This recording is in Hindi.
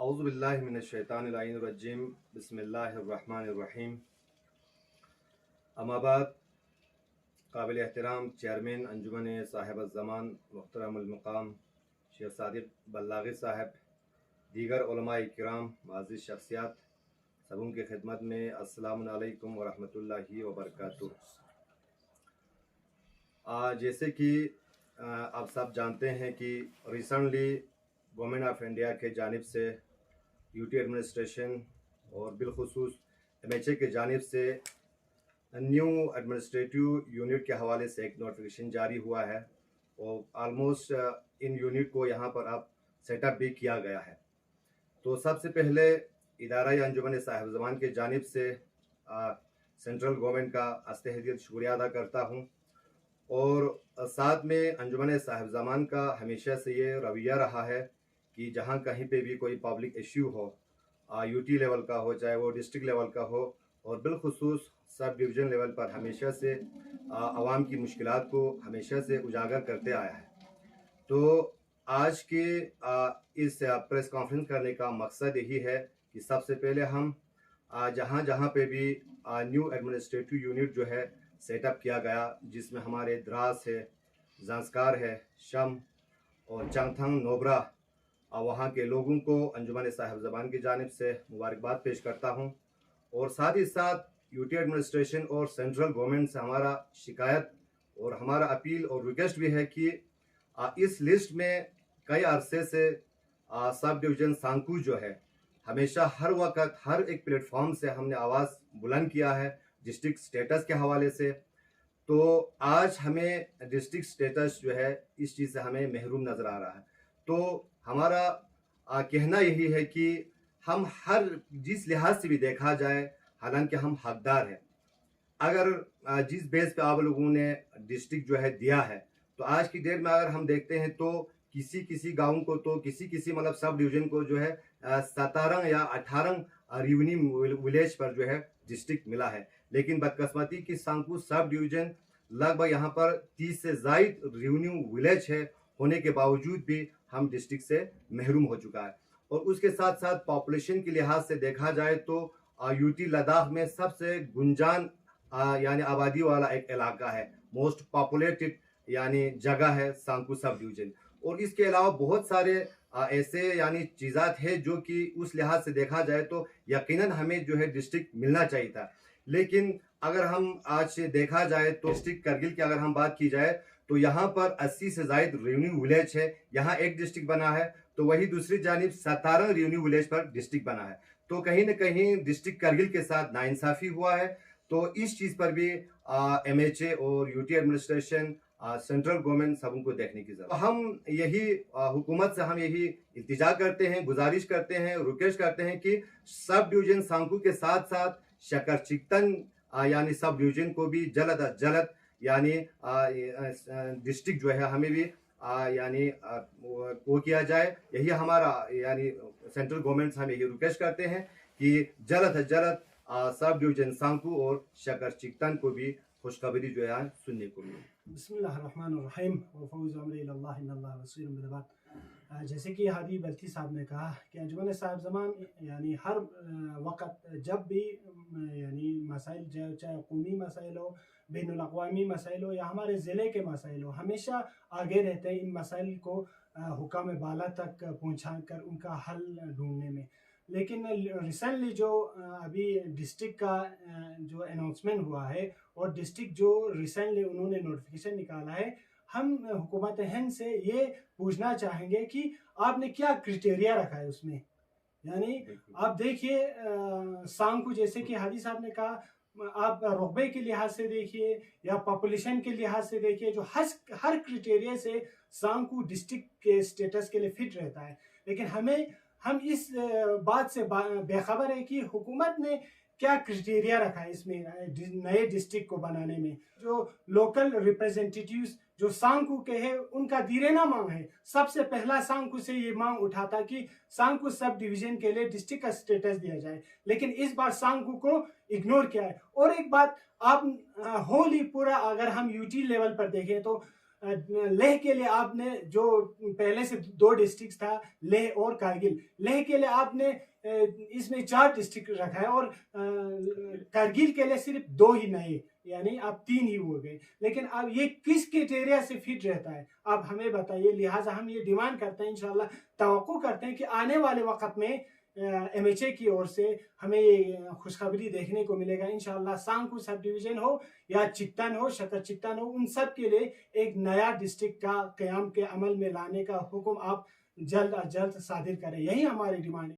औज़ुबिल्लाहिमिनश्शैतानिर्रजीम बिस्मिल्लाहिर्रहमानिर्रहीम। अम्माबाद काबिल एहतराम चेयरमैन अंजुमन साहिब ज़मान मुहतरमुल मुक़ाम शेख सादिक बल्लागी साहब, दीगर उलमा इकराम, मुअज़्ज़िज़ शख्सियात, सबों की खिदमत में अस्सलामु अलैकुम व रहमतुल्लाहि व बरकातुहू। जैसे कि आप सब जानते हैं कि रिसेंटली गवर्नमेंट ऑफ इंडिया के जानिब से यूटी एडमिनिस्ट्रेशन और बिलखुसूस MHA के जानिब से न्यू एडमिनिस्ट्रेटिव यूनिट के हवाले से एक नोटिफिकेशन जारी हुआ है और आलमोस्ट इन यूनिट को यहाँ पर अब सेटअप भी किया गया है। तो सबसे पहले इदारा अंजुमन साहिब ज़मान के जानिब से सेंट्रल गवर्नमेंट का अस्तहदियत शुक्रिया अदा करता हूँ और साथ में अंजुमन साहिब ज़मान का हमेशा से ये रवैया रहा है कि जहाँ कहीं पे भी कोई पब्लिक इश्यू हो, यूटी लेवल का हो, चाहे वो डिस्ट्रिक्ट लेवल का हो, और बिलखुसूस सब डिवीज़न लेवल पर हमेशा से आवाम की मुश्किलात को हमेशा से उजागर करते आया है। तो आज के इस प्रेस कॉन्फ्रेंस करने का मकसद यही है कि सबसे पहले हम जहाँ जहाँ पे भी न्यू एडमिनिस्ट्रेटिव यूनिट जो है सेटअप किया गया, जिसमें हमारे द्रास है, ज़ांस्कार है, शम और चंगथंग नोबरा, वहाँ के लोगों को अंजुमन साहिब ज़मान की जानिब से मुबारकबाद पेश करता हूँ। और साथ ही साथ यूटी एडमिनिस्ट्रेशन और सेंट्रल गवर्नमेंट से हमारा शिकायत और हमारा अपील और रिक्वेस्ट भी है कि इस लिस्ट में कई अरसे से सब डिवीज़न सांकू जो है हमेशा हर वक्त हर एक प्लेटफॉर्म से हमने आवाज़ बुलंद किया है डिस्ट्रिक्ट स्टेटस के हवाले से। तो आज हमें डिस्ट्रिक्ट स्टेटस जो है इस चीज़ से हमें महरूम नज़र आ रहा है। तो हमारा कहना यही है कि हम हर जिस लिहाज से भी देखा जाए, हालांकि हम हकदार हैं, अगर जिस बेस पे आप लोगों ने डिस्ट्रिक्ट जो है दिया है, तो आज की डेट में अगर हम देखते हैं तो किसी किसी गाँव को तो किसी मतलब सब डिवीज़न को जो है 17 या 18 रेवेन्यू विलेज पर जो है डिस्ट्रिक्ट मिला है, लेकिन बदकिस्मती की सांकू सब डिवीज़न लगभग यहाँ पर 30 से ज़ायद रेवेन्यू विलेज है होने के बावजूद भी हम डिस्ट्रिक्ट से महरूम हो चुका है। और उसके साथ साथ पॉपुलेशन के लिहाज से देखा जाए तो यूटी लद्दाख में सबसे गुंजान यानी आबादी वाला एक इलाका है, मोस्ट पॉपुलेटेड यानी जगह है सांकू सब डिवीज़न। और इसके अलावा बहुत सारे ऐसे यानी चीज़ात है जो कि उस लिहाज से देखा जाए तो यकीनन हमें जो है डिस्ट्रिक्ट मिलना चाहिए था। लेकिन अगर हम आज देखा जाए तो डिस्ट्रिक्ट करगिल की अगर हम बात की जाए तो यहाँ पर 80 से ज़ायद रेवेन्यू विलेज है, यहाँ एक डिस्ट्रिक्ट बना है, तो वही दूसरी जानिब 17 रेवेन्यू विलेज पर डिस्ट्रिक्ट बना है। तो कहीं न कहीं डिस्ट्रिक्ट करगिल के साथ नाइंसाफ़ी हुआ है। तो इस चीज़ पर भी MHA और यूटी एडमिनिस्ट्रेशन सेंट्रल गवर्नमेंट सबों को देखने की जरूरत। हम यही हुकूमत से हम यही इल्तिजा करते हैं, गुजारिश करते हैं, रिक्वेस्ट करते हैं कि सब डिवीज़न सांकू के साथ साथ शकर चिकतन यानी सब डिवीज़न को भी जल्द अज जल्द यानी डिस्ट्रिक्ट जो है हमें भी यानी वो किया जाए। यही हमारा यानी सेंट्रल गवर्नमेंट से हम यही रिक्वेस्ट करते हैं कि जल्द अज जल्द सब डिवीज़न सांकू और शकर चिकतन को भी खुशखबरी जो है सुनने को मिली। बिस्मिल्लाहिर्रहमानिर्रहीम व फ़ौज़ु अम्रि इलल्लाह इन्नल्लाह बसीरुम बिल इबाद। जैसे कि हादी बल्ती साहब ने कहा कि अंजुमन साहिब ज़मान यानी हर वक्त जब भी यानी मसाइल चाहे कौमी मसाइल हो, बैनुल अक़वामी मसाइल हो या हमारे ज़िले के मसाइल हो, हमेशा आगे रहते हैं इन मसाइल को हुकाम बाला तक पहुँचा कर उनका हल ढूँढने में। लेकिन रिसेंटली जो अभी डिस्ट्रिक्ट का जो अनाउंसमेंट हुआ है और डिस्ट्रिक्ट जो रिसेंटली उन्होंने नोटिफिकेशन निकाला है, हम हुकूमत हिंद से ये पूछना चाहेंगे कि आपने क्या क्राइटेरिया रखा है उसमें। यानी आप देखिए सांकू, जैसे कि हादी साहब ने कहा, आप रुतबे के लिहाज से देखिए या पॉपुलेशन के लिहाज से देखिए, जो हर क्राइटेरिया से सांकू डिस्ट्रिक्ट के स्टेटस के लिए फिट रहता है। लेकिन हम इस बात से बेखबर है कि हुकूमत ने क्या क्राइटेरिया रखा है इसमें नए डिस्ट्रिक्ट को बनाने में। जो लोकल रिप्रेजेंटेटिव्स जो सांकू के हैं उनका दीरेना मांग है। सबसे पहला सांकू से ये मांग उठा था कि सांकू सब डिवीजन के लिए डिस्ट्रिक्ट का स्टेटस दिया जाए, लेकिन इस बार सांकू को इग्नोर किया है। और एक बात आप होली पूरा अगर हम यूटी लेवल पर देखें तो लेह के लिए आपने जो पहले से 2 डिस्ट्रिक्ट था, लेह और कारगिल, लेह के लिए आपने इसमें 4 डिस्ट्रिक्ट रखा है और कारगिल के लिए सिर्फ 2 ही नए, यानी अब 3 ही हो गए। लेकिन अब ये किस क्राइटेरिया से फिट रहता है आप हमें बताइए। लिहाजा हम ये डिमांड करते हैं, इंशाल्लाह तवक्को करते हैं कि आने वाले वक्त में MHA की ओर से हमें ये खुशखबरी देखने को मिलेगा इंशाल्लाह। सांगू सब डिवीजन हो या चिट्टन हो, शकर चिट्टन हो, उन सब के लिए एक नया डिस्ट्रिक्ट का क़याम के अमल में लाने का हुक्म आप जल्द अज जल्द सादिर करें। यही हमारी डिमांड है।